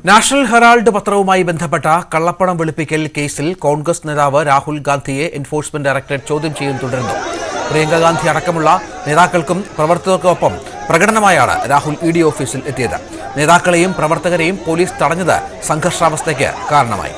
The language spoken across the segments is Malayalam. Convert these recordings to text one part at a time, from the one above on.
നാഷണൽ ഹെറാൾഡ് പത്രവുമായി ബന്ധപ്പെട്ട കള്ളപ്പണം വെളുപ്പിക്കൽ കേസിൽ കോൺഗ്രസ് നേതാവ് രാഹുൽ ഗാന്ധിയെ എൻഫോഴ്സ്മെന്റ് ഡയറക്ടറേറ്റ് ചോദ്യം ചെയ്യുന്നത് തുടരുന്നു. പ്രിയങ്ക ഗാന്ധി അടക്കമുള്ള നേതാക്കൾക്കും പ്രവർത്തകർക്കൊപ്പം പ്രകടനമായാണ് രാഹുൽ ഇഡി ഓഫീസിൽ എത്തിയത്. നേതാക്കളെയും പ്രവർത്തകരെയും പോലീസ് തടഞ്ഞത് സംഘർഷാവസ്ഥയ്ക്ക് കാരണമായി.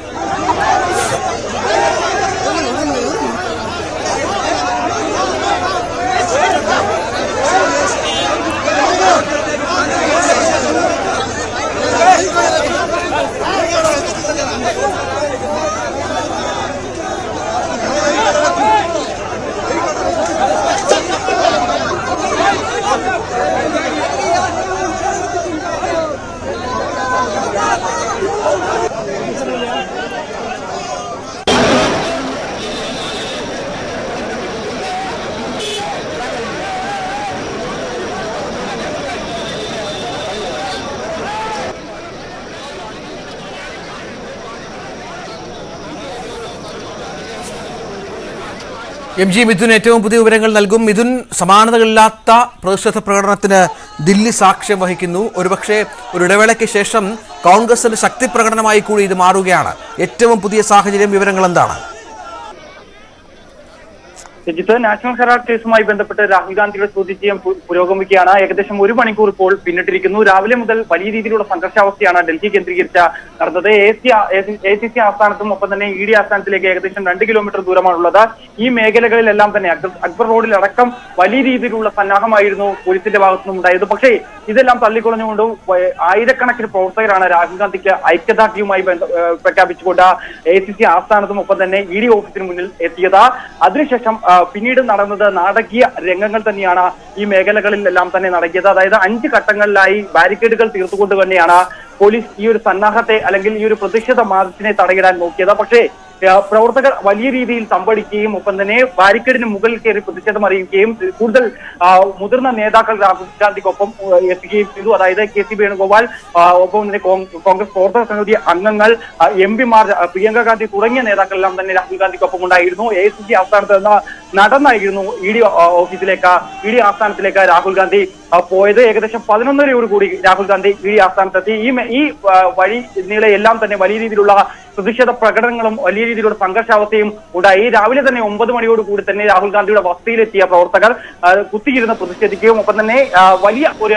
എം.ജി. മിഥുൻ ഏറ്റവും പുതിയ വിവരങ്ങൾ നൽകും. മിഥുൻ, സമാനതകളില്ലാത്ത പ്രതിഷേധ പ്രകടനത്തിന് ദില്ലി സാക്ഷ്യം വഹിക്കുന്നു. ഒരുപക്ഷെ ഒരു ഇടവേളയ്ക്ക് ശേഷം കോൺഗ്രസിന്റെ ശക്തി പ്രകടനമായി കൂടി ഇത് മാറുകയാണ്. ഏറ്റവും പുതിയ സാഹചര്യം, വിവരങ്ങൾ എന്താണ്? നാഷണൽ ഹെറാൾഡ് കേസുമായി ബന്ധപ്പെട്ട് രാഹുൽ ഗാന്ധിയുടെ ചോദ്യം ചെയ്യാൻ പുരോഗമിക്കുകയാണ്. ഏകദേശം 1 മണിക്കൂർ ഇപ്പോൾ പിന്നിട്ടിരിക്കുന്നു. രാവിലെ മുതൽ വലിയ രീതിയിലുള്ള സംഘർഷാവസ്ഥയാണ് ഡൽഹി കേന്ദ്രീകരിച്ച നടന്നത്. ACC ആസ്ഥാനത്തും ഒപ്പം തന്നെ ഇഡി ആസ്ഥാനത്തിലേക്ക് ഏകദേശം 2 കിലോമീറ്റർ ദൂരമാണുള്ളത്. ഈ മേഖലകളിലെല്ലാം തന്നെ അക്ബർ റോഡിലടക്കം വലിയ രീതിയിലുള്ള സന്നാഹമായിരുന്നു പോലീസിന്റെ ഭാഗത്തുനിന്നും ഉണ്ടായത്. പക്ഷേ ഇതെല്ലാം തള്ളിക്കുളഞ്ഞുകൊണ്ട് ആയിരക്കണക്കിന് പ്രവർത്തകരാണ് രാഹുൽ ഗാന്ധിക്ക് ഐക്യദാർഢ്യവുമായി പ്രഖ്യാപിച്ചുകൊണ്ട് ACC ആസ്ഥാനത്തും ഒപ്പം തന്നെ ഇഡി ഓഫീസിന് മുന്നിൽ എത്തിയത്. അതിനുശേഷം പിന്നീട് നടന്നത് നാടകീയ രംഗങ്ങൾ തന്നെയാണ് ഈ മേഖലകളിലെല്ലാം തന്നെ നടക്കിയത്. അതായത് 5 ഘട്ടങ്ങളിലായി ബാരിക്കേഡുകൾ തീർത്തുകൊണ്ട് തന്നെയാണ് പോലീസ് ഈ ഒരു സന്നാഹത്തെ അല്ലെങ്കിൽ ഈ ഒരു പ്രതിഷേധ മാർച്ചിനെ തടയിടാൻ നോക്കിയത്. പക്ഷേ പ്രവർത്തകർ വലിയ രീതിയിൽ തമ്പടിക്കുകയും ഒപ്പം തന്നെ ബാരിക്കേഡിന് മുകളിൽ കയറി പ്രതിഷേധം അറിയിക്കുകയും കൂടുതൽ മുതിർന്ന നേതാക്കൾ രാഹുൽ ഗാന്ധിക്കൊപ്പം എത്തുകയും ചെയ്തു. അതായത് KC വേണുഗോപാൽ, ഒപ്പം തന്നെ കോൺഗ്രസ് പ്രവർത്തക സമിതി അംഗങ്ങൾ, MP മാർ, പ്രിയങ്ക ഗാന്ധി തുടങ്ങിയ നേതാക്കളെല്ലാം തന്നെ രാഹുൽ ഗാന്ധിക്കൊപ്പം ഉണ്ടായിരുന്നു. ACC ആസ്ഥാനത്ത് നിന്ന് നടന്നായിരുന്നു ഇഡി ആസ്ഥാനത്തിലേക്ക് രാഹുൽ ഗാന്ധി പോയത്. ഏകദേശം 11:30 കൂടി രാഹുൽ ഗാന്ധി ഇഡി ആസ്ഥാനത്തെത്തി. ഈ വഴി നീളെ എല്ലാം തന്നെ വലിയ രീതിയിലുള്ള പ്രതിഷേധ പ്രകടനങ്ങളും വലിയ രീതിയിലുള്ള സംഘർഷാവസ്ഥയും ഉണ്ടായി. രാവിലെ തന്നെ 9 മണിയോട് കൂടി തന്നെ രാഹുൽ ഗാന്ധിയുടെ വസതിയിലെത്തിയ പ്രവർത്തകർ കുത്തിയിരുന്ന് പ്രതിഷേധിക്കുകയും ഒപ്പം തന്നെ വലിയ ഒരു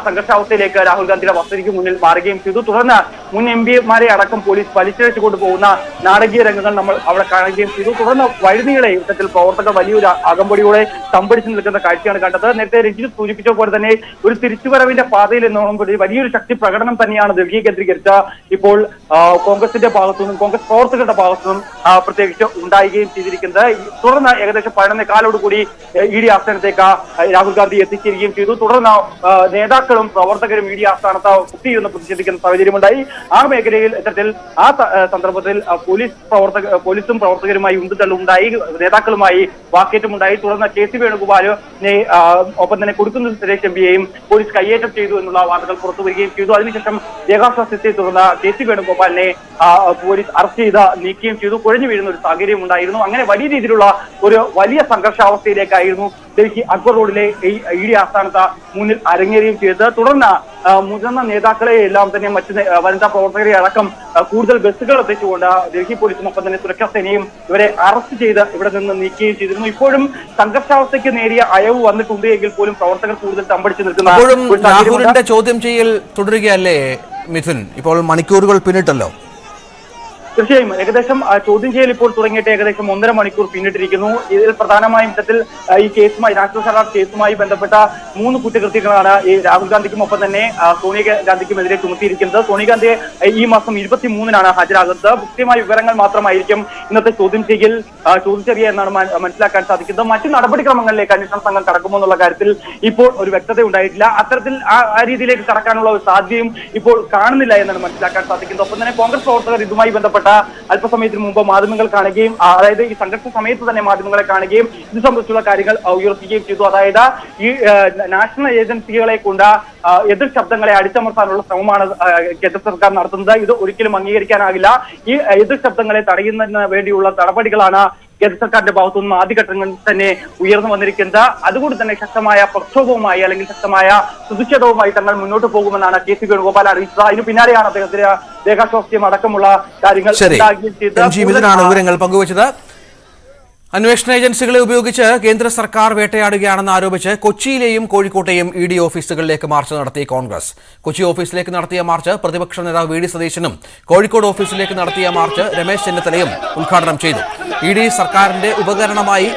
സംഘർഷാവസ്ഥയിലേക്ക് രാഹുൽ ഗാന്ധിയുടെ വസതിക്ക് മുന്നിൽ മാറുകയും ചെയ്തു. തുടർന്ന് മുൻ MP മാരെ അടക്കം പോലീസ് വലിച്ചിഴച്ചു കൊണ്ടുപോകുന്ന നാടകീയ രംഗങ്ങൾ നമ്മൾ അവിടെ കാണുകയും ചെയ്തു. തുടർന്ന് വഴിനീളെ യുദ്ധത്തിൽ പ്രവർത്തകർ വലിയൊരു അകമ്പടിയോടെ തമ്പടിച്ചു നിൽക്കുന്ന കാഴ്ചയാണ് കണ്ടത്. നേരത്തെ രഞ്ജിത്ത് സൂചിപ്പിച്ച പോലെ തന്നെ ഒരു തിരിച്ചുവരവിന്റെ പാതയിൽ എന്നോണം വലിയൊരു ശക്തി പ്രകടനം തന്നെയാണ് ഡൽഹി കേന്ദ്രീകരിച്ച ഇപ്പോൾ കോൺഗ്രസിന്റെ ഭാഗത്തുനിന്നും കോൺഗ്രസ് പ്രവർത്തകരുടെ ഭാഗത്തുനിന്നും പ്രത്യേകിച്ച് ഉണ്ടാവുകയും ചെയ്തിരിക്കുന്നത്. തുടർന്ന് ഏകദേശം 11:15 കൂടി ഇഡി ആസ്ഥാനത്തേക്ക് രാഹുൽ ഗാന്ധി എത്തിച്ചേരുകയും ചെയ്തു. തുടർന്ന് നേതാക്കളും പ്രവർത്തകരും ഇഡി ആസ്ഥാനത്ത് കുത്തിയിരുന്ന് പ്രതിഷേധിക്കുന്ന സാഹചര്യമുണ്ടായി. ആ മേഖലയിൽ ഇത്തരത്തിൽ സന്ദർഭത്തിൽ പോലീസും പ്രവർത്തകരുമായി ഉന്തുതള്ളുണ്ടായി, നേതാക്കളുമായി വാക്കേറ്റമുണ്ടായി. തുടർന്ന് KC വേണുഗോപാലിനെ ഒപ്പം തന്നെ കൊടുക്കുന്ന സുരേഷ് MP-യെയും പോലീസ് കയ്യേറ്റം ചെയ്തു എന്നുള്ള വാർത്തകൾ പുറത്തു വരികയും ചെയ്തു. അതിനുശേഷം രേഖാസ്വാസ്ഥ്യത്തെ തുടർന്ന് KC വേണുഗോപാലിനെ പോലീസ് അറസ്റ്റ് ചെയ്ത് നീക്കുകയും ചെയ്തു. കുഴഞ്ഞു വീഴുന്ന ഒരു സാഹചര്യം ഉണ്ടായിരുന്നു. അങ്ങനെ വലിയ രീതിയിലുള്ള ഒരു വലിയ സംഘർഷാവസ്ഥയിലേക്കായിരുന്നു ഡൽഹി അക്ബർ റോഡിലെ ഇഡി ആസ്ഥാനത്ത് മുന്നിൽ അരങ്ങേറുകയും ചെയ്തത്. തുടർന്ന് മുതിർന്ന നേതാക്കളെ എല്ലാം തന്നെ മറ്റ് വനിതാ പ്രവർത്തകരെ അടക്കം കൂടുതൽ ബസ്സുകൾ എത്തിച്ചുകൊണ്ട് ഡൽഹി പോലീസും ഒപ്പം തന്നെ സുരക്ഷാ സേനയും ഇവരെ അറസ്റ്റ് ചെയ്ത് ഇവിടെ നിന്ന് നീക്കുകയും ചെയ്തിരുന്നു. ഇപ്പോഴും സംഘർഷാവസ്ഥയ്ക്ക് നേരിയ അയവ് വന്നിട്ടുണ്ട് എങ്കിൽ പോലും പ്രവർത്തകർ കൂടുതൽ തമ്പടിച്ചു നിൽക്കുന്ന രാഹുലിന്റെ ചോദ്യം ചെയ്യൽ തുടരുകയല്ലേ മിഥുൻ? ഇപ്പോൾ മണിക്കൂറുകൾ പിന്നിട്ടല്ലോ. തീർച്ചയായും ഏകദേശം ചോദ്യം ചെയ്യൽ ഇപ്പോൾ തുടങ്ങിയിട്ട് ഏകദേശം 1.5 മണിക്കൂർ പിന്നിട്ടിരിക്കുന്നു. ഇതിൽ പ്രധാനമായും ഇത്തരത്തിൽ ഈ കേസുമായി നാഷണൽ ഹെറാൾഡ് കേസുമായി ബന്ധപ്പെട്ട 3 കുറ്റകൃത്യങ്ങളാണ് ഈ രാഹുൽ ഗാന്ധിക്കും ഒപ്പം തന്നെ സോണിയ ഗാന്ധിക്കുമെതിരെ ചുമത്തിയിരിക്കുന്നത്. സോണിയാഗാന്ധിയെ ഈ മാസം 23-നാണ് ഹാജരാകുന്നത്. കൃത്യമായ വിവരങ്ങൾ മാത്രമായിരിക്കും ഇന്നത്തെ ചോദ്യം ചെയ്യൽ എന്നാണ് മനസ്സിലാക്കാൻ സാധിക്കുന്നത്. മറ്റു നടപടിക്രമങ്ങളിലേക്ക് അന്വേഷണ സംഘം കടക്കുമോ എന്നുള്ള കാര്യത്തിൽ ഇപ്പോൾ ഒരു വ്യക്തത ഉണ്ടായിട്ടില്ല. അത്തരത്തിൽ ആ രീതിയിലേക്ക് കടക്കാനുള്ള ഒരു സാധ്യതയും ഇപ്പോൾ കാണുന്നില്ല എന്നാണ് മനസ്സിലാക്കാൻ സാധിക്കുന്നത്. ഒപ്പം തന്നെ കോൺഗ്രസ് പ്രവർത്തകർ ഇതുമായി ബന്ധപ്പെട്ട അല്പസമയത്തിന് മുമ്പ് മാധ്യമങ്ങൾ കാണുകയും, അതായത് ഈ സംഘർഷ സമയത്ത് തന്നെ മാധ്യമങ്ങളെ കാണുകയും ഇത് സംബന്ധിച്ചുള്ള കാര്യങ്ങൾ ഉയർത്തുകയും ചെയ്തു. അതായത് ഈ നാഷണൽ ഏജൻസികളെ കൊണ്ട് എതിർ ശബ്ദങ്ങളെ അടിച്ചമർത്താനുള്ള ശ്രമമാണ് കേന്ദ്ര സർക്കാർ നടത്തുന്നത്. ഇത് ഒരിക്കലും അംഗീകരിക്കാനാകില്ല. ഈ എതിർ ശബ്ദങ്ങളെ തടയുന്നതിന് വേണ്ടിയുള്ള നടപടികളാണ് കേന്ദ്ര സർക്കാരിന്റെ ഭാഗത്തുനിന്നും ആദ്യഘട്ടങ്ങളിൽ തന്നെ ഉയർന്നു വന്നിരിക്കുന്നത്. അതുകൊണ്ട് തന്നെ ശക്തമായ പ്രക്ഷോഭവുമായി അല്ലെങ്കിൽ ശക്തമായ പ്രതിഷേധവുമായി തങ്ങൾ മുന്നോട്ട് പോകുമെന്നാണ് KC വേണുഗോപാൽ അറിയിച്ചത്. അതിന് പിന്നാലെയാണ് അദ്ദേഹത്തിന് ദേഹാസ്വാസ്ഥ്യം അടക്കമുള്ള കാര്യങ്ങൾ വിവരങ്ങൾ പങ്കുവച്ചത്. അന്വേഷണ ഏജൻസികളെ ഉപയോഗിച്ച് കേന്ദ്ര സർക്കാർ വേട്ടയാടുകയാണെന്ന് ആരോപിച്ച് കൊച്ചിയിലെയും കോഴിക്കോട്ടെയും ED ഓഫീസുകളിലേക്ക് മാർച്ച് നടത്തി കോൺഗ്രസ്. കൊച്ചി ഓഫീസിലേക്ക് നടത്തിയ മാർച്ച് പ്രതിപക്ഷ നേതാവ് VD സതീശനും കോഴിക്കോട് ഓഫീസിലേക്ക് നടത്തിയ മാർച്ച് രമേശ് ചെന്നിത്തലയും ഉദ്ഘാടനം ചെയ്തു. ED സർക്കാരിന്റെ ഉപകരണമായി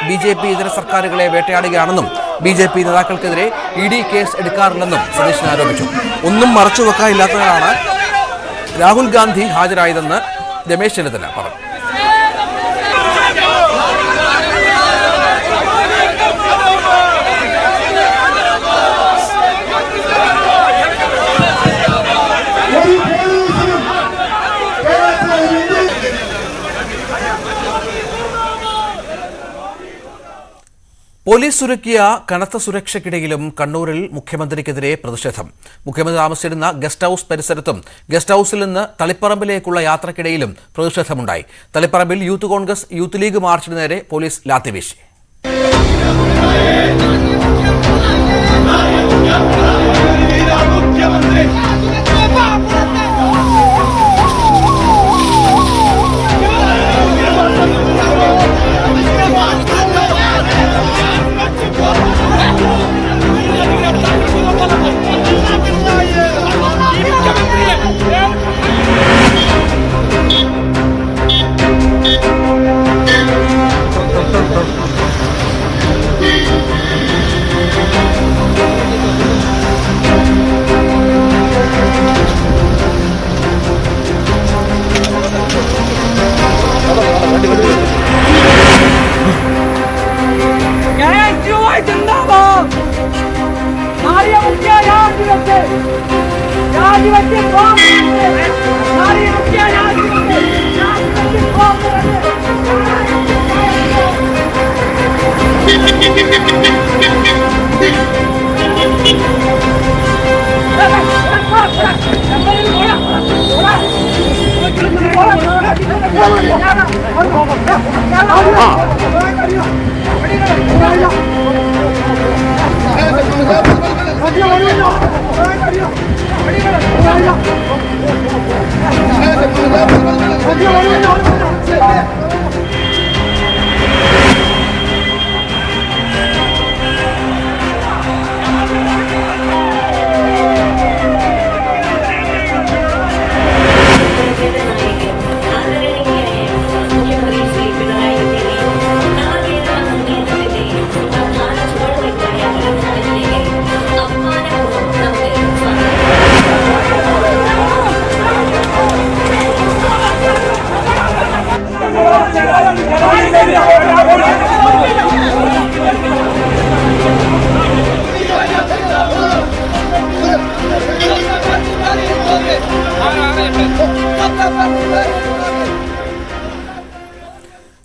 BJP ഇതര സർക്കാരുകളെ വേട്ടയാടുകയാണെന്നും BJP നേതാക്കൾക്കെതിരെ ED കേസ് എടുക്കാറില്ലെന്നും സതീശൻ ആരോപിച്ചു. ഒന്നും മറച്ചുവെക്കാനില്ലാത്തതിനാണ് രാഹുൽ ഗാന്ധി ഹാജരായതെന്ന് രമേശ് ചെന്നിത്തല പറഞ്ഞു. പോലീസ് ഒരുക്കിയ കനത്ത സുരക്ഷയ്ക്കിടയിലും കണ്ണൂരിൽ മുഖ്യമന്ത്രിക്കെതിരെ പ്രതിഷേധം. മുഖ്യമന്ത്രി താമസിച്ചിരുന്ന ഗസ്റ്റ് ഹൌസ് പരിസരത്തും ഗസ്റ്റ് ഹൌസിൽ നിന്ന് തളിപ്പറമ്പിലേക്കുള്ള യാത്രക്കിടയിലും പ്രതിഷേധമുണ്ടായി. തളിപ്പറമ്പിൽ യൂത്ത് കോൺഗ്രസ് യൂത്ത് ലീഗ് മാർച്ചിന് നേരെ പോലീസ് ലാത്തിവീശി.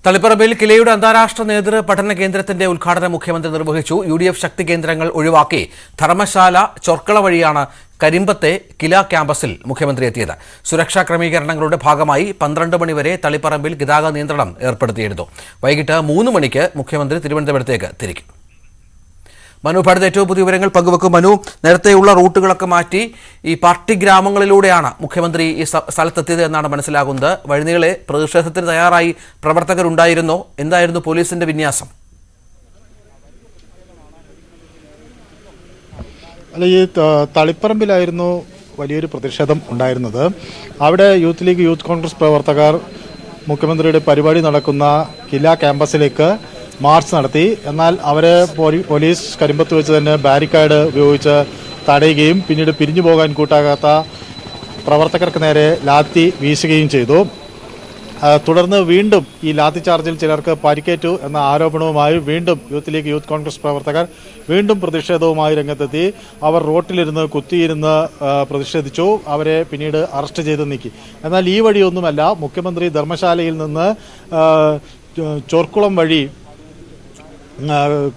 തളിപ്പറമ്പിൽ കിലയുടെ അന്താരാഷ്ട്ര നേതൃ പഠന കേന്ദ്രത്തിന്റെ ഉദ്ഘാടനം മുഖ്യമന്ത്രി നിർവഹിച്ചു. UDF ശക്തി കേന്ദ്രങ്ങൾ ഒഴിവാക്കി ധർമ്മശാല ചൊർക്കള വഴിയാണ് കരിമ്പത്തെ കില ക്യാമ്പസിൽ മുഖ്യമന്ത്രി എത്തിയത്. സുരക്ഷാ ക്രമീകരണങ്ങളുടെ ഭാഗമായി 12 മണിവരെ തളിപ്പറമ്പിൽ ഗതാഗത നിയന്ത്രണം ഏർപ്പെടുത്തിയിരുന്നു. വൈകിട്ട് 3 മണിക്ക് മുഖ്യമന്ത്രി തിരുവനന്തപുരത്തേക്ക് തിരിക്കും. മനു ഭാരത് ഏറ്റവും പുതിയ വിവരങ്ങൾ പങ്കുവെക്കും. മനു, നേരത്തെയുള്ള റൂട്ടുകളൊക്കെ മാറ്റി ഈ പാർട്ടി ഗ്രാമങ്ങളിലൂടെയാണ് മുഖ്യമന്ത്രി ഈ സ്ഥലത്തെത്തിയത് എന്നാണ് മനസ്സിലാകുന്നത്. വഴിനീളെ പ്രതിഷേധത്തിന് തയ്യാറായി പ്രവർത്തകരുണ്ടായിരുന്നോ? എന്തായിരുന്നു പോലീസിന്റെ വിന്യാസം? അല്ല, ഈ തളിപ്പറമ്പിലായിരുന്നു വലിയൊരു പ്രതിഷേധം ഉണ്ടായിരുന്നത്. അവിടെ യൂത്ത് ലീഗ് യൂത്ത് കോൺഗ്രസ് പ്രവർത്തകർ മുഖ്യമന്ത്രിയുടെ പരിപാടി നടക്കുന്ന കില ക്യാമ്പസിലേക്ക് മാർച്ച് നടത്തി. എന്നാൽ അവരെ പോലീസ് കരിമ്പത്ത് വെച്ച് തന്നെ ബാരിക്കേഡ് ഉപയോഗിച്ച് തടയുകയും പിന്നീട് പിരിഞ്ഞു പോകാൻ കൂട്ടാകാത്ത പ്രവർത്തകർക്ക് നേരെ ലാത്തി വീശുകയും ചെയ്തു. തുടർന്ന് വീണ്ടും ഈ ലാത്തി ചാർജിൽ ചിലർക്ക് പരിക്കേറ്റു എന്ന ആരോപണവുമായി വീണ്ടും യൂത്ത് ലീഗ് യൂത്ത് കോൺഗ്രസ് പ്രവർത്തകർ വീണ്ടും പ്രതിഷേധവുമായി രംഗത്തെത്തി. അവർ റോട്ടിലിരുന്ന് കുത്തിയിരുന്ന് പ്രതിഷേധിച്ചു. അവരെ പിന്നീട് അറസ്റ്റ് ചെയ്ത് നീക്കി. എന്നാൽ ഈ വഴിയൊന്നുമല്ല, മുഖ്യമന്ത്രി ധർമ്മശാലയിൽ നിന്ന് ചോർക്കുളം വഴി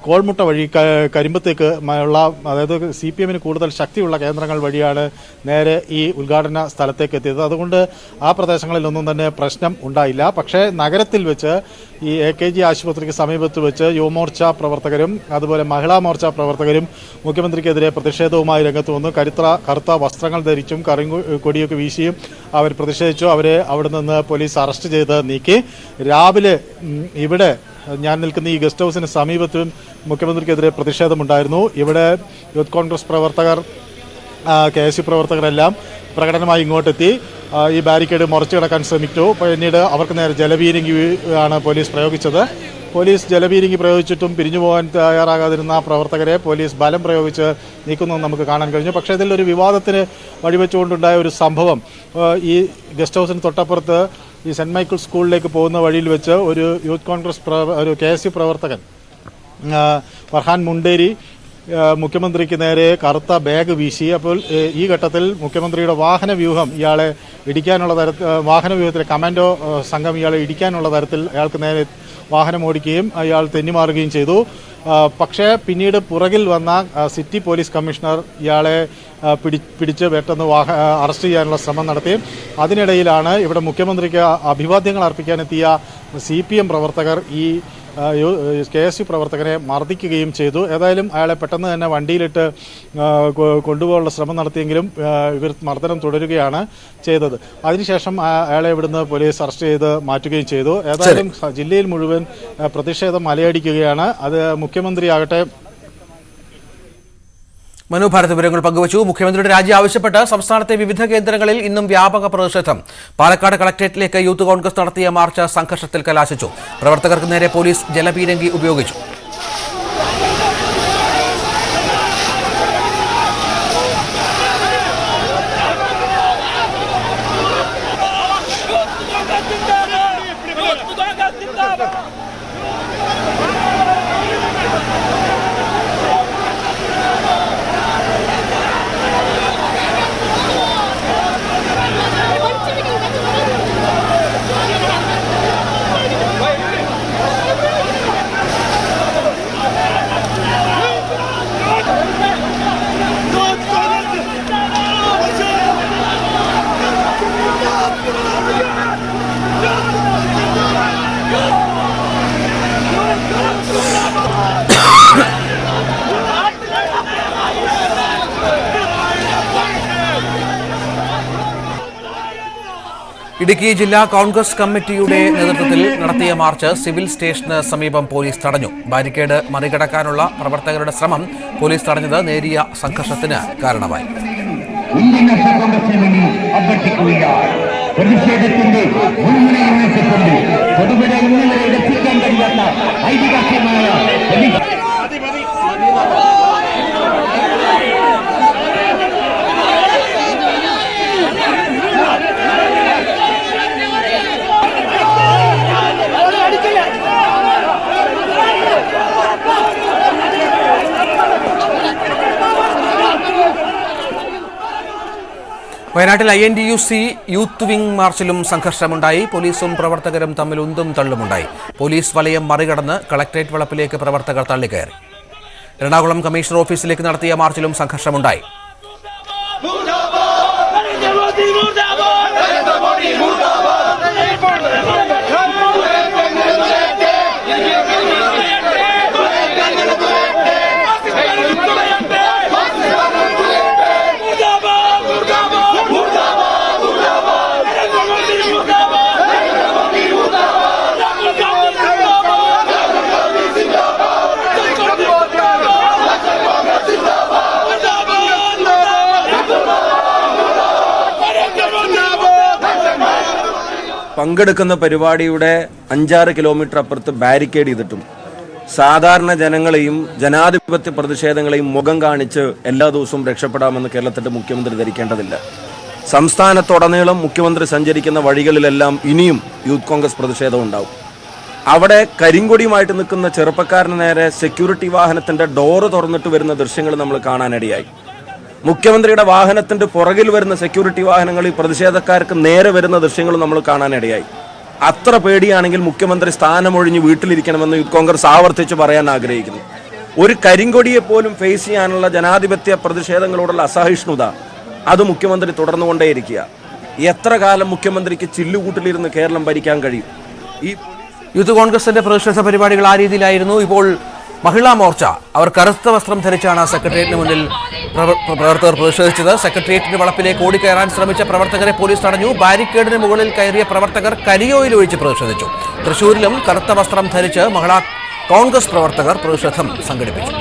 കോൾമുട്ട വഴി കരിമ്പത്തേക്ക് ഉള്ള, അതായത് CPM കൂടുതൽ ശക്തിയുള്ള കേന്ദ്രങ്ങൾ വഴിയാണ് നേരെ ഈ ഉദ്ഘാടന സ്ഥലത്തേക്ക് എത്തിയത്. അതുകൊണ്ട് ആ പ്രദേശങ്ങളിലൊന്നും തന്നെ പ്രശ്നം ഉണ്ടായില്ല. പക്ഷേ നഗരത്തിൽ വെച്ച് ഈ AKG ആശുപത്രിക്ക് സമീപത്ത് വെച്ച് യുവമോർച്ച പ്രവർത്തകരും അതുപോലെ മഹിളാ മോർച്ച പ്രവർത്തകരും മുഖ്യമന്ത്രിക്കെതിരെ പ്രതിഷേധവുമായി രംഗത്ത് വന്നു. കറുത്ത വസ്ത്രങ്ങൾ ധരിച്ചും കൊടിയൊക്കെ വീശിയും അവർ പ്രതിഷേധിച്ചു. അവരെ അവിടെ നിന്ന് പോലീസ് അറസ്റ്റ് ചെയ്ത് നീക്കി. രാവിലെ ഇവിടെ ഞാൻ നിൽക്കുന്ന ഈ ഗസ്റ്റ് ഹൗസിന് സമീപത്തും മുഖ്യമന്ത്രിക്കെതിരെ പ്രതിഷേധമുണ്ടായിരുന്നു. ഇവിടെ യൂത്ത് കോൺഗ്രസ് പ്രവർത്തകർ, KSU പ്രവർത്തകരെല്ലാം പ്രകടനമായി ഇങ്ങോട്ടെത്തി ഈ ബാരിക്കേഡ് മുറിച്ചു കിടക്കാൻ ശ്രമിച്ചു. പിന്നീട് അവർക്ക് നേരെ ജലപീരങ്കി ആണ് പോലീസ് പ്രയോഗിച്ചത്. പോലീസ് ജലപീരങ്കി പ്രയോഗിച്ചിട്ടും പിരിഞ്ഞു പോകാൻ തയ്യാറാകാതിരുന്ന പ്രവർത്തകരെ പോലീസ് ബലം പ്രയോഗിച്ച് നീക്കുന്നത് നമുക്ക് കാണാൻ കഴിഞ്ഞു. പക്ഷേ ഇതിലൊരു വിവാദത്തിന് വഴിവെച്ചുകൊണ്ടുണ്ടായ ഒരു സംഭവം, ഈ ഗസ്റ്റ് ഹൗസിന് തൊട്ടപ്പുറത്ത് ഈ സെൻറ് മൈക്കിൾ സ്കൂളിലേക്ക് പോകുന്ന വഴിയിൽ വെച്ച് ഒരു യൂത്ത് കോൺഗ്രസ് ഒരു KSU പ്രവർത്തകൻ ഫർഹാൻ മുണ്ടേരി മുഖ്യമന്ത്രിക്ക് നേരെ കറുത്ത ബാഗ് വീശി. അപ്പോൾ ഈ ഘട്ടത്തിൽ മുഖ്യമന്ത്രിയുടെ വാഹനവ്യൂഹം ഇയാളെ ഇടിക്കാനുള്ള വാഹനവ്യൂഹത്തിലെ കമാൻഡോ സംഘം ഇയാളെ ഇടിക്കാനുള്ള തരത്തിൽ അയാൾക്ക് നേരെ വാഹനം ഓടിക്കുകയും അയാൾ തെന്നിമാറുകയും ചെയ്തു. പക്ഷേ പിന്നീട് പുറകിൽ വന്ന സിറ്റി പോലീസ് കമ്മീഷണർ ഇയാളെ പിടിച്ച് പെട്ടെന്ന് അറസ്റ്റ് ചെയ്യാനുള്ള ശ്രമം നടത്തി. അതിനിടയിലാണ് ഇവിടെ മുഖ്യമന്ത്രിക്ക് അഭിവാദ്യങ്ങൾ അർപ്പിക്കാനെത്തിയ CPM പ്രവർത്തകർ ഈ KSU പ്രവർത്തകരെ മർദ്ദിക്കുകയും ചെയ്തു. ഏതായാലും അയാളെ പെട്ടെന്ന് തന്നെ വണ്ടിയിലിട്ട് കൊണ്ടുപോകാനുള്ള ശ്രമം നടത്തിയെങ്കിലും ഇവർ മർദ്ദനം തുടരുകയാണ് ചെയ്തത്. അതിനുശേഷം അയാളെ ഇവിടുന്ന് പോലീസ് അറസ്റ്റ് ചെയ്ത് മാറ്റുകയും ചെയ്തു. ഏതായാലും ജില്ലയിൽ മുഴുവൻ പ്രതിഷേധം അലയടിക്കുകയാണ്. അത് മുഖ്യമന്ത്രിയാകട്ടെ മനു ഭാരത് വിവരങ്ങൾ പങ്കുവച്ചു. മുഖ്യമന്ത്രിയുടെ രാജി ആവശ്യപ്പെട്ട് സംസ്ഥാനത്തെ വിവിധ കേന്ദ്രങ്ങളിൽ ഇന്നും വ്യാപക പ്രതിഷേധം. പാലക്കാട് കളക്ടറേറ്റിലേക്ക് യൂത്ത് കോൺഗ്രസ് നടത്തിയ മാർച്ച് സംഘർഷത്തിൽ കലാശിച്ചു. പ്രവർത്തകർക്ക് നേരെ പോലീസ് ജലപീരങ്കി ഉപയോഗിച്ചു. ഇടുക്കി ജില്ലാ കോൺഗ്രസ് കമ്മിറ്റിയുടെ നേതൃത്വത്തിൽ നടത്തിയ മാർച്ച് സിവിൽ സ്റ്റേഷന് സമീപം പോലീസ് തടഞ്ഞു. ബാരിക്കേഡ് മറികടക്കാനുള്ള പ്രവർത്തകരുടെ ശ്രമം പോലീസ് തടഞ്ഞത് നേരിയ സംഘർഷത്തിന് കാരണമായി. പ്രതിഷേധത്തിന്റെ മുൻനിരയിലെത്തിക്കൊണ്ട് പൊതുവിനെ ഇന്നലെ എത്തിക്കാൻ കഴിയാത്ത ഐതിഹാസികമായ വയനാട്ടിൽ INTUC യൂത്ത് വിംഗ് മാർച്ചിലും സംഘർഷമുണ്ടായി. പോലീസും പ്രവർത്തകരും തമ്മിൽ ഉന്തും തള്ളുമുണ്ടായി. പോലീസ് വലയം മറികടന്ന് കളക്ടറേറ്റ് വളപ്പിലേക്ക് പ്രവർത്തകർ തള്ളിക്കയറി. എറണാകുളം കമ്മീഷണർ ഓഫീസിലേക്ക് നടത്തിയ മാർച്ചിലും സംഘർഷമുണ്ടായി. പങ്കെടുക്കുന്ന പരിപാടിയുടെ 5-6 കിലോമീറ്റർ അപ്പുറത്ത് ബാരിക്കേഡ് ചെയ്തിട്ടും സാധാരണ ജനങ്ങളെയും ജനാധിപത്യ പ്രതിഷേധങ്ങളെയും മുഖം കാണിച്ച് എല്ലാ ദിവസവും രക്ഷപ്പെടാമെന്ന് കേരളത്തിന്റെ മുഖ്യമന്ത്രി ധരിക്കേണ്ടതില്ല. സംസ്ഥാനത്തുടനീളം മുഖ്യമന്ത്രി സഞ്ചരിക്കുന്ന വഴികളിലെല്ലാം ഇനിയും യൂത്ത് കോൺഗ്രസ് പ്രതിഷേധം ഉണ്ടാവും. അവിടെ കരിങ്കൊടിയുമായിട്ട് നിൽക്കുന്ന ചെറുപ്പക്കാരന് നേരെ സെക്യൂരിറ്റി വാഹനത്തിന്റെ ഡോറ് തുറന്നിട്ട് വരുന്ന ദൃശ്യങ്ങൾ നമ്മൾ കാണാനിടയായി. മുഖ്യമന്ത്രിയുടെ വാഹനത്തിന്റെ പുറകിൽ വരുന്ന സെക്യൂരിറ്റി വാഹനങ്ങളിൽ പ്രതിഷേധക്കാർക്ക് നേരെ വരുന്ന ദൃശ്യങ്ങൾ നമ്മൾ കാണാനിടയായി. അത്ര പേടിയാണെങ്കിൽ മുഖ്യമന്ത്രി സ്ഥാനമൊഴിഞ്ഞ് വീട്ടിലിരിക്കണമെന്ന് യൂത്ത് കോൺഗ്രസ് ആവർത്തിച്ച് പറയാൻ ആഗ്രഹിക്കുന്നു. ഒരു കരിങ്കൊടിയെ പോലും ഫേസ് ചെയ്യാനുള്ള ജനാധിപത്യ പ്രതിഷേധങ്ങളോടുള്ള അസഹിഷ്ണുത അത് മുഖ്യമന്ത്രി തുടർന്നുകൊണ്ടേയിരിക്കുക. എത്ര കാലം മുഖ്യമന്ത്രിക്ക് ചില്ലുകൂട്ടിലിരുന്ന് കേരളം ഭരിക്കാൻ കഴിയും? ഈ യൂത്ത് കോൺഗ്രസിന്റെ പ്രതിഷേധ പരിപാടികൾ ആ രീതിയിലായിരുന്നു. ഇപ്പോൾ മഹിളാ മോർച്ച അവർ കറുത്ത വസ്ത്രം ധരിച്ചാണ് സെക്രട്ടേറിയറ്റിന് മുന്നിൽ പ്രവർത്തകർ പ്രതിഷേധിച്ചത്. സെക്രട്ടേറിയറ്റിന്റെ വളപ്പിലേക്ക് ഓടിക്കയറാൻ ശ്രമിച്ച പ്രവർത്തകരെ പോലീസ് തടഞ്ഞു. ബാരിക്കേഡിന് മുകളിൽ കയറിയ പ്രവർത്തകർ കരിയോയിൽ ഒഴിച്ച് പ്രതിഷേധിച്ചു. തൃശൂരിലും കറുത്ത വസ്ത്രം ധരിച്ച് മഹിളാ കോൺഗ്രസ് പ്രവർത്തകർ പ്രതിഷേധം സംഘടിപ്പിച്ചു.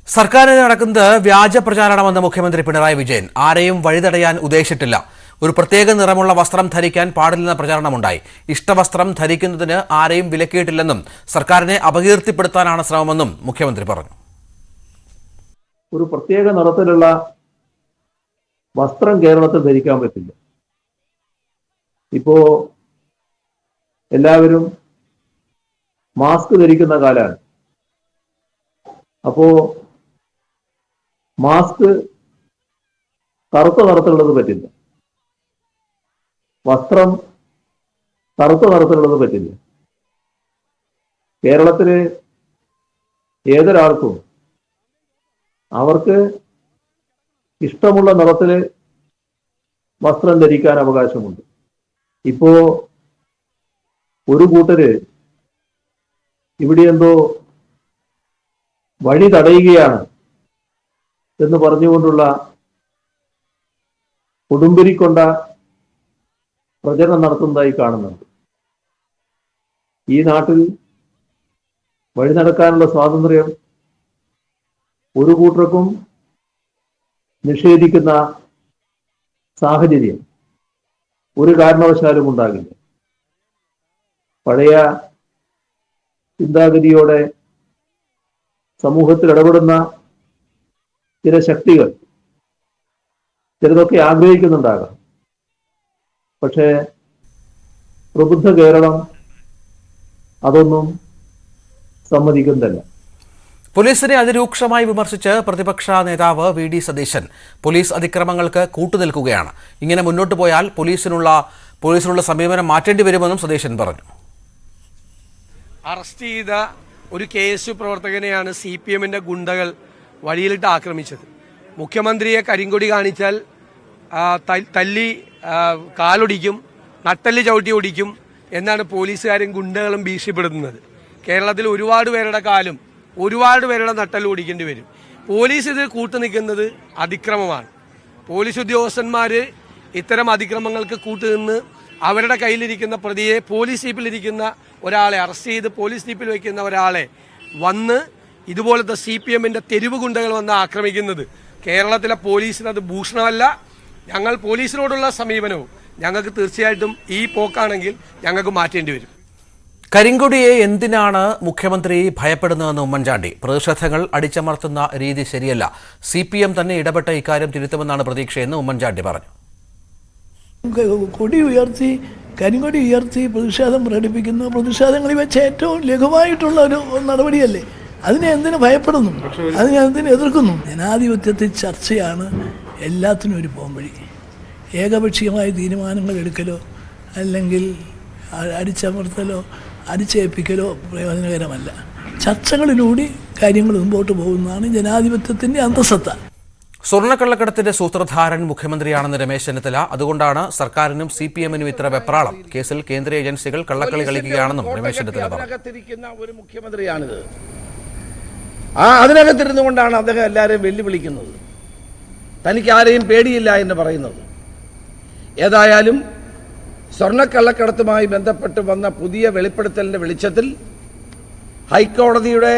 സർക്കാരിന് നടക്കുന്നത് വ്യാജ പ്രചാരണമെന്ന് മുഖ്യമന്ത്രി പിണറായി വിജയൻ. ആരെയും വഴിതടയാൻ ഉദ്ദേശിച്ചിട്ടില്ല. ഒരു പ്രത്യേക നിറമുള്ള വസ്ത്രം ധരിക്കാൻ പാടില്ലെന്ന പ്രചാരണമുണ്ടായി. ഇഷ്ടവസ്ത്രം ധരിക്കുന്നതിന് ആരെയും വിലക്കിയിട്ടില്ലെന്നും സർക്കാരിനെ അപകീർത്തിപ്പെടുത്താനാണ് ശ്രമമെന്നും മുഖ്യമന്ത്രി പറഞ്ഞു. ഒരു പ്രത്യേക നിറത്തിലുള്ള വസ്ത്രം കേരളത്തിൽ ധരിക്കാൻ പറ്റില്ല. ഇപ്പോ എല്ലാവരും മാസ്ക് ധരിക്കുന്ന കാലമാണ്. അപ്പോ മാസ്ക് കറുത്ത നിറത്തിലുള്ളത് പറ്റില്ല, വസ്ത്രം കറുത്ത നിറത്തിലുള്ളത് പറ്റില്ല. കേരളത്തില് ഏതൊരാൾക്കും അവർക്ക് ഇഷ്ടമുള്ള നിറത്തില് വസ്ത്രം ധരിക്കാൻ അവകാശമുണ്ട്. ഇപ്പോ ഒരു കൂട്ടര് ഇവിടെ എന്തോ വഴി തടയുകയാണ് എന്ന് പറഞ്ഞുകൊണ്ടുള്ള കൊടുമ്പിരിക്കൊണ്ട പ്രചരണം നടത്തുന്നതായി കാണുന്നുണ്ട്. ഈ നാട്ടിൽ വഴി നടക്കാനുള്ള സ്വാതന്ത്ര്യം ഒരു കൂട്ടർക്കും നിഷേധിക്കുന്ന സാഹചര്യം ഒരു കാരണവശാലും ഉണ്ടാകില്ല. പഴയ ചിന്താഗതിയോടെ സമൂഹത്തിൽ ഇടപെടുന്ന ചില ശക്തികൾ ചിലതൊക്കെ ആഗ്രഹിക്കുന്നുണ്ടാകാം. പക്ഷേ പ്രബുദ്ധ കേരളം അതൊന്നും സമ്മതിക്കുന്നതല്ല. പോലീസിനെ അതിരൂക്ഷമായി വിമർശിച്ച് പ്രതിപക്ഷ നേതാവ് വി ഡി സതീശൻ പോലീസ് അതിക്രമങ്ങൾക്ക് കൂട്ടുനിൽക്കുകയാണ്. ഇങ്ങനെ മുന്നോട്ട് പോയാൽ പോലീസിനുള്ള സമീപനം മാറ്റേണ്ടി വരുമെന്നും സതീശൻ പറഞ്ഞു. അറസ്റ്റ് ചെയ്ത ഒരു KSU പ്രവർത്തകനെയാണ് CPM-ന്റെ ഗുണ്ടകൾ വഴിയിലിട്ട് ആക്രമിച്ചത്. മുഖ്യമന്ത്രിയെ കരിങ്കൊടി കാണിച്ചാൽ തല്ലി കാലൊടിക്കും, നട്ടല് ചവിട്ടി ഒടിക്കും എന്നാണ് പോലീസുകാരും ഗുണ്ടകളും ഭീഷണിപ്പെടുത്തുന്നത്. കേരളത്തിൽ ഒരുപാട് പേരുടെ കാലും ഒരുപാട് പേരുടെ നട്ടല് ഓടിക്കേണ്ടി വരും. പോലീസ് ഇതിൽ കൂട്ടുനിൽക്കുന്നത് അതിക്രമമാണ്. പോലീസ് ഉദ്യോഗസ്ഥന്മാർ ഇത്തരം അതിക്രമങ്ങൾക്ക് കൂട്ടുനിന്ന് അവരുടെ കയ്യിലിരിക്കുന്ന പ്രതിയെ, പോലീസ് ജീപ്പിലിരിക്കുന്ന ഒരാളെ അറസ്റ്റ് ചെയ്ത് പോലീസ് ജീപ്പിൽ വയ്ക്കുന്ന ഒരാളെ വന്ന് ഇതുപോലത്തെ CPM-ന്റെ തെരുവ് ഗുണ്ടകൾ വന്ന് ആക്രമിക്കുന്നത് കേരളത്തിലെ പോലീസിന് അത് ഭൂഷണമല്ല. ഞങ്ങൾ പോലീസിനോടുള്ള സമീപനവും ഞങ്ങൾക്ക് തീർച്ചയായിട്ടും ഈ പോക്കാണെങ്കിൽ ഞങ്ങൾക്ക് മാറ്റേണ്ടി വരും. കരിങ്കൊടിയെ എന്തിനാണ് മുഖ്യമന്ത്രി ഭയപ്പെടുന്നതെന്ന് ഉമ്മൻചാണ്ടി. പ്രതിഷേധങ്ങൾ അടിച്ചമർത്തുന്ന രീതി ശരിയല്ല. CPM തന്നെ ഇടപെട്ട ഇക്കാര്യം തിരുത്തുമെന്നാണ് പ്രതീക്ഷയെന്ന് ഉമ്മൻചാണ്ടി പറഞ്ഞു. കരിങ്കൊടി ഉയർത്തി പ്രതിഷേധം പ്രകടിപ്പിക്കുന്ന പ്രതിഷേധങ്ങളിൽ വെച്ച് ഏറ്റവും ലഘുവായിട്ടുള്ള ഒരു നടപടിയല്ലേ. അതിനെ എന്തിനു ഭയപ്പെടുന്നു, അതിനെ എന്തിനു എതിർക്കുന്നു? ജനാധിപത്യത്തിൽ ചർച്ചയാണ് എല്ലാത്തിനും ഒരു പോംവഴി. ഏകപക്ഷീയമായ തീരുമാനങ്ങൾ എടുക്കലോ അല്ലെങ്കിൽ അടിച്ചമർത്തലോ അടിച്ചേൽപ്പിക്കലോ പ്രയോജനകരമല്ല. ചർച്ചകളിലൂടെ കാര്യങ്ങൾ മുമ്പോട്ട് പോകുന്നതാണ് ജനാധിപത്യത്തിൻ്റെ അന്തസത്ത. സ്വർണ്ണക്കള്ളക്കടത്തിന്റെ സൂത്രധാരൻ മുഖ്യമന്ത്രിയാണെന്ന് രമേശ് ചെന്നിത്തല. അതുകൊണ്ടാണ് സർക്കാരിനും CPM-നും ഇത്ര വെപ്രാളം. കേസിൽ കേന്ദ്ര ഏജൻസികൾ കള്ളക്കളി കളിക്കുകയാണെന്നും രമേശ് ചെന്നിത്തല പറഞ്ഞു. ഒരു മുഖ്യമന്ത്രിയാണിത്. അതിനകത്തിരുന്നു കൊണ്ടാണ് അദ്ദേഹം എല്ലാവരെയും വെല്ലുവിളിക്കുന്നത്. തനിക്ക് ആരെയും പേടിയില്ല എന്ന് പറയുന്നത്. ഏതായാലും സ്വർണ്ണക്കള്ളക്കടത്തുമായി ബന്ധപ്പെട്ട് വന്ന പുതിയ വെളിപ്പെടുത്തലിന്റെ വെളിച്ചത്തിൽ ഹൈക്കോടതിയുടെ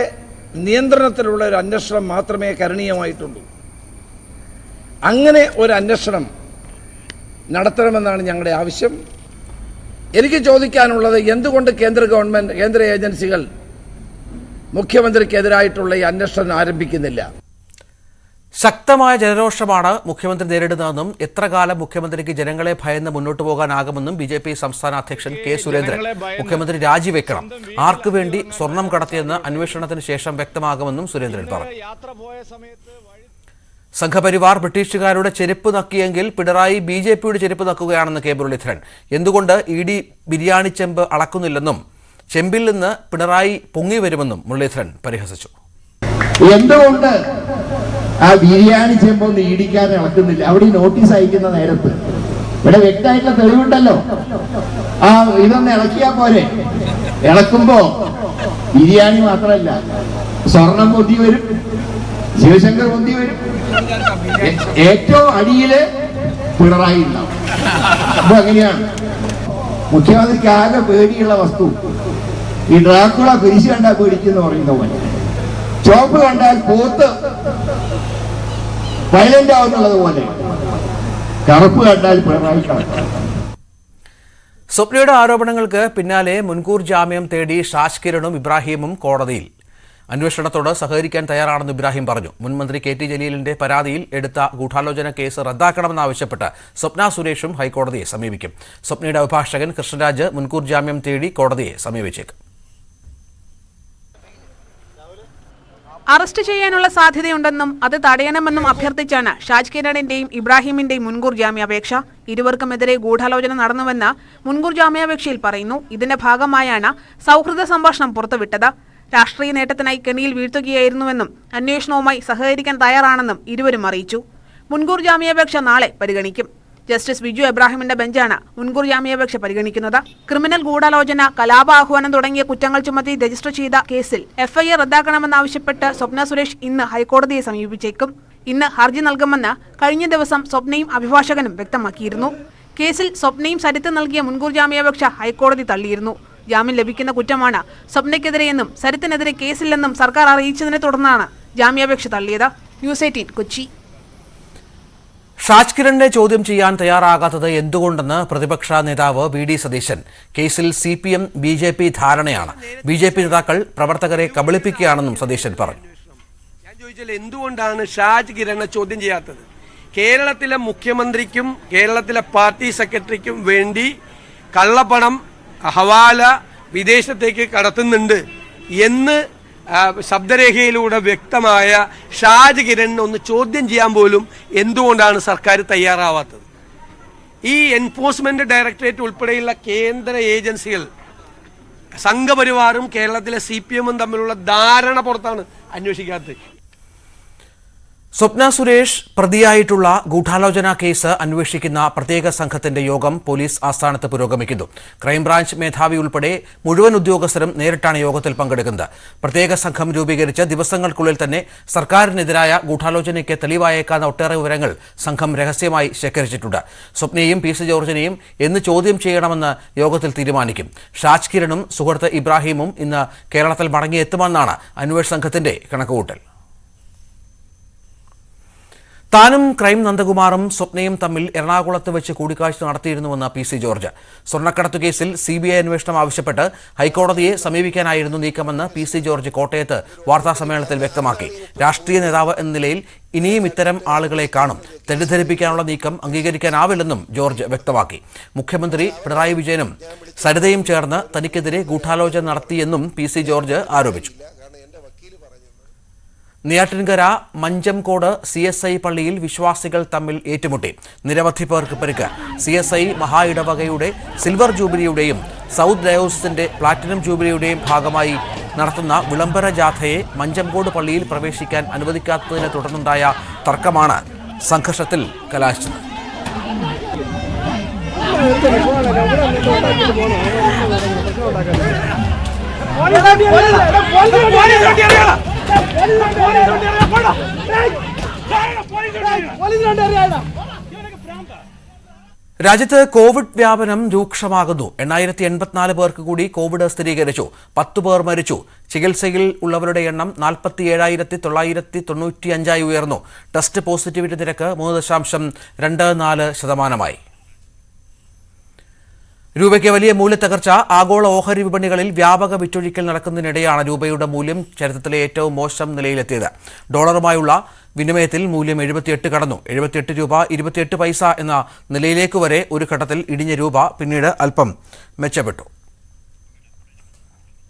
നിയന്ത്രണത്തിലുള്ള ഒരു അന്വേഷണം മാത്രമേ കരണീയമായിട്ടുള്ളൂ. അങ്ങനെ ഒരു അന്വേഷണം നടത്തണമെന്നാണ് ഞങ്ങളുടെ ആവശ്യം. എനിക്ക് ചോദിക്കാനുള്ളത്, എന്തുകൊണ്ട് കേന്ദ്ര ഏജൻസികൾ മുഖ്യമന്ത്രിക്കെതിരായിട്ടുള്ള ഈ അന്വേഷണം ആരംഭിക്കുന്നില്ല? ശക്തമായ ജനരോഷമാണ് മുഖ്യമന്ത്രി നേരിടുന്നതെന്നും എത്ര കാലം മുഖ്യമന്ത്രിക്ക് ജനങ്ങളെ ഭയന്ന് മുന്നോട്ട് പോകാനാകുമെന്നും BJP സംസ്ഥാന അധ്യക്ഷൻ K. സുരേന്ദ്രൻ. മുഖ്യമന്ത്രി രാജിവെക്കണം. ആർക്കു വേണ്ടി സ്വർണം കടത്തിയെന്ന് അന്വേഷണത്തിന് ശേഷം വ്യക്തമാകുമെന്നും സുരേന്ദ്രൻ പറഞ്ഞു. സംഘപരിവാർ ബ്രിട്ടീഷുകാരുടെ ചെരുപ്പ് നക്കിയെങ്കിൽ പിണറായി BJPയുടെ ചെരുപ്പ് നക്കുകയാണെന്ന് K. മുരളീധരൻ. എന്തുകൊണ്ട് ED ബിരിയാണി ചെമ്പ് അളക്കുന്നില്ലെന്നും ചെമ്പിൽ നിന്ന് പിണറായി പൊങ്ങി വരുമെന്നും മുരളീധരൻ പരിഹസിച്ചു. എന്തുകൊണ്ട് ആ ബിരിയാണി ചെമ്പൊന്നും ഇടിക്കാതെ ഇളക്കുന്നില്ല? അവിടെ നോട്ടീസ് അയക്കുന്ന നേരത്ത് ഇവിടെ വ്യക്തമായിട്ടുള്ള തെളിവുണ്ടല്ലോ. ഇതൊന്ന് ഇളക്കിയാ പോരെ? ഇളക്കുമ്പോ ബിരിയാണി മാത്രമല്ല, സ്വർണം പൊന്തി വരും, ശിവശങ്കർ പൊന്തി വരും, ഏറ്റവും അടിയില് പിണറായി ഉണ്ടാവും. അപ്പൊ അങ്ങനെയാണ് മുഖ്യമന്ത്രിക്ക് ആകെ പേടിയുള്ള വസ്തു ഈ ഡ്രാക്കുള കുരിശ് കണ്ടാൽ പേടിക്കുന്ന പറയുന്ന പോലെ, ചോപ്പ് കണ്ടാൽ പോത്ത് വയലന്റ് ആവുന്നുള്ളത് പോലെ, കറുപ്പ് കണ്ടാൽ പിണറായി കണക്കാണ്. സ്വപ്നയുടെ ആരോപണങ്ങൾക്ക് പിന്നാലെ മുൻകൂർ ജാമ്യം തേടി ഷാജ് കിരണും ഇബ്രാഹിമും കോടതിയിൽ. അന്വേഷണത്തോട് സഹകരിക്കാൻ തയ്യാറാണെന്ന് ഇബ്രാഹിം പറഞ്ഞു. മുൻമന്ത്രി KT ജലീലിന്റെ പരാതിയിൽ എടുത്ത ഗൂഢാലോചന കേസ് റദ്ദാക്കണമെന്നാവശ്യപ്പെട്ട് സ്വപ്ന സുരേഷും ഹൈക്കോടതിയെ സമീപിക്കും. സ്വപ്നയുടെ അഭിഭാഷകൻ കൃഷ്ണരാജ് മുൻകൂർ ജാമ്യം തേടി കോടതിയെ സമീപിച്ചേക്കും. അറസ്റ്റ് ചെയ്യാനുള്ള സാധ്യതയുണ്ടെന്നും അത് തടയണമെന്നും അഭ്യർത്ഥിച്ചാണ് ഷാജ് കിരണിന്റെയും ഇബ്രാഹിമിന്റെയും മുൻകൂർ ജാമ്യാപേക്ഷ. ഇരുവർക്കുമെതിരെ ഗൂഢാലോചന നടന്നുവെന്ന് മുൻകൂർ ജാമ്യാപേക്ഷയിൽ പറയുന്നു. ഇതിന്റെ ഭാഗമായാണ് സൗഹൃദ സംഭാഷണം പുറത്തുവിട്ടത്. രാഷ്ട്രീയ നേട്ടത്തിനായി കെണിയിൽ വീഴ്ത്തുകയായിരുന്നുവെന്നും അന്വേഷണവുമായി സഹകരിക്കാൻ തയ്യാറാണെന്നും ഇരുവരും അറിയിച്ചു. മുൻകൂർ ജാമ്യാപേക്ഷ നാളെ പരിഗണിക്കും. ജസ്റ്റിസ് ബിജു എബ്രാഹിമിന്റെ ബെഞ്ചാണ് മുൻകൂർ ജാമ്യാപേക്ഷ പരിഗണിക്കുന്നത്. ക്രിമിനൽ ഗൂഢാലോചന, കലാപാഹ്വാനം തുടങ്ങിയ കുറ്റങ്ങൾ ചുമത്തി രജിസ്റ്റർ ചെയ്ത കേസിൽ FIR റദ്ദാക്കണമെന്നാവശ്യപ്പെട്ട് സ്വപ്ന സുരേഷ് ഇന്ന് ഹൈക്കോടതിയെ സമീപിച്ചേക്കും. ഇന്ന് ഹർജി നൽകുമെന്ന് കഴിഞ്ഞ ദിവസം സ്വപ്നയും അഭിഭാഷകനും വ്യക്തമാക്കിയിരുന്നു. കേസിൽ സ്വപ്നയും സരിത്ത് നൽകിയ മുൻകൂർ ജാമ്യാപേക്ഷ ഹൈക്കോടതി തള്ളിയിരുന്നു. ജാമ്യം ലഭിക്കുന്ന കുറ്റമാണ് സ്വപ്നയ്ക്കെതിരെയെന്നും സരിത്തിനെതിരെ കേസില്ലെന്നും സർക്കാർ അറിയിച്ചതിനെ തുടർന്നാണ് ജാമ്യാപേക്ഷ തള്ളിയത്. ന്യൂസ് 18 കൊച്ചി. ഷാജ് കിരണിനെ ചോദ്യം ചെയ്യാൻ തയ്യാറാകാത്തത് എന്തുകൊണ്ടെന്ന് പ്രതിപക്ഷ നേതാവ് VD സതീശൻ. കേസിൽ CPM BJP ധാരണയാണ്. BJP നേതാക്കൾ പ്രവർത്തകരെ കബളിപ്പിക്കുകയാണെന്നും സതീശൻ പറഞ്ഞു. ഞാൻ ചോദിച്ചാൽ എന്തുകൊണ്ടാണ് ഷാജ് കിരണിനെ ചോദ്യം ചെയ്യാത്തത്? കേരളത്തിലെ മുഖ്യമന്ത്രിക്കും കേരളത്തിലെ പാർട്ടി സെക്രട്ടറിക്കും വേണ്ടി കള്ളപ്പണം ഹവാല വിദേശത്തേക്ക് കടത്തുന്നുണ്ട് എന്ന് ശബ്ദരേഖയിലൂടെ വ്യക്തമായ ഷാജ് കിരണിനെ ഒന്ന് ചോദ്യം ചെയ്യാൻ പോലും എന്തുകൊണ്ടാണ് സർക്കാർ തയ്യാറാവാത്തത്? ഈ എൻഫോഴ്സ്മെന്റ് ഡയറക്ടറേറ്റ് ഉൾപ്പെടെയുള്ള കേന്ദ്ര ഏജൻസികൾ സംഘപരിവാറും കേരളത്തിലെ CPM-ഉം തമ്മിലുള്ള ധാരണ പുറത്താണ് അന്വേഷിക്കാത്തത്. സ്വപ്ന സുരേഷ് പ്രതിയായിട്ടുള്ള ഗൂഢാലോചന കേസ് അന്വേഷിക്കുന്ന പ്രത്യേക സംഘത്തിന്റെ യോഗം പോലീസ് ആസ്ഥാനത്ത് പുരോഗമിക്കുന്നു. ക്രൈംബ്രാഞ്ച് മേധാവി ഉൾപ്പെടെ മുഴുവൻ ഉദ്യോഗസ്ഥരും നേരിട്ടാണ് യോഗത്തിൽ പങ്കെടുക്കുന്നത്. പ്രത്യേക സംഘം രൂപീകരിച്ച് ദിവസങ്ങൾക്കുള്ളിൽ തന്നെ സർക്കാരിനെതിരായ ഗൂഢാലോചനയ്ക്ക് തെളിവായേക്കാവുന്ന ഒട്ടേറെ വിവരങ്ങൾ സംഘം രഹസ്യമായി ശേഖരിച്ചിട്ടുണ്ട്. സ്വപ്നയെയും PC ജോർജിനെയും എന്ന് ചോദ്യം ചെയ്യണമെന്ന് യോഗത്തിൽ തീരുമാനിക്കും. ഷാജ് കിരണും സുഹൃത്ത് ഇബ്രാഹിമും ഇന്ന് കേരളത്തിൽ മടങ്ങിയെത്തുമെന്നാണ് അന്വേഷണ സംഘത്തിന്റെ കണക്കുകൂട്ടൽ. താനും ക്രൈം നന്ദകുമാറും സ്വപ്നയും തമ്മിൽ എറണാകുളത്ത് വെച്ച് കൂടിക്കാഴ്ച നടത്തിയിരുന്നുവെന്ന് PC ജോർജ്. സ്വർണ്ണക്കടത്തു കേസിൽ CBI അന്വേഷണം ആവശ്യപ്പെട്ട് ഹൈക്കോടതിയെ സമീപിക്കാനായിരുന്നു നീക്കമെന്ന് PC ജോർജ് കോട്ടയത്ത് വാർത്താസമ്മേളനത്തിൽ വ്യക്തമാക്കി. രാഷ്ട്രീയ നേതാവ് എന്ന നിലയിൽ ഇനിയും ഇത്തരം ആളുകളെ കാണും. തെറ്റിദ്ധരിപ്പിക്കാനുള്ള നീക്കം അംഗീകരിക്കാനാവില്ലെന്നും ജോർജ് വ്യക്തമാക്കി. മുഖ്യമന്ത്രി പിണറായി വിജയനും സരിതയും ചേർന്ന് തനിക്കെതിരെ ഗൂഢാലോചന നടത്തിയെന്നും PC ജോർജ് ആരോപിച്ചു. നെയ്യാറ്റിൻകര മഞ്ചംകോട് CSI പള്ളിയിൽ വിശ്വാസികൾ തമ്മിൽ ഏറ്റുമുട്ടി. നിരവധി പേർക്ക് പരിക്ക്. CSI മഹാ ഇടവകയുടെ സിൽവർ ജൂബിലിയുടെയും സൗത്ത് ഡയോസിന്റെ പ്ലാറ്റിനം ജൂബിലിയുടെയും ഭാഗമായി നടത്തുന്ന വിളംബര ജാഥയെ മഞ്ചംകോട് പള്ളിയിൽ പ്രവേശിക്കാൻ അനുവദിക്കാത്തതിനെ തുടർന്നുണ്ടായ തർക്കമാണ് സംഘർഷത്തിൽ കലാശിച്ചത്. രാജ്യത്ത് കോവിഡ് വ്യാപനം രൂക്ഷമാകുന്നു. 8084 പേർക്ക് കൂടി കോവിഡ് സ്ഥിരീകരിച്ചു. 10 പേർ മരിച്ചു. ചികിത്സയിൽ ഉള്ളവരുടെ എണ്ണം 47,995 ഉയർന്നു. ടെസ്റ്റ് പോസിറ്റിവിറ്റി നിരക്ക് 3.24%. രൂപയ്ക്ക് വലിയ മൂല്യത്തകർച്ച. ആഗോള ഓഹരി വിപണികളിൽ വ്യാപക വിറ്റൊഴിക്കൽ നടക്കുന്നതിനിടെയാണ് രൂപയുടെ മൂല്യം ചരിത്രത്തിലെ ഏറ്റവും മോശം നിലയിലെത്തിയത്. ഡോളറുമായുള്ള വിനിമയത്തിൽ മൂല്യം 78 കടന്നു. 78 രൂപ 28 പൈസ എന്ന നിലയിലേക്ക് വരെ ഒരു ഘട്ടത്തിൽ ഇടിഞ്ഞ രൂപ പിന്നീട് അല്പം മെച്ചപ്പെട്ടു.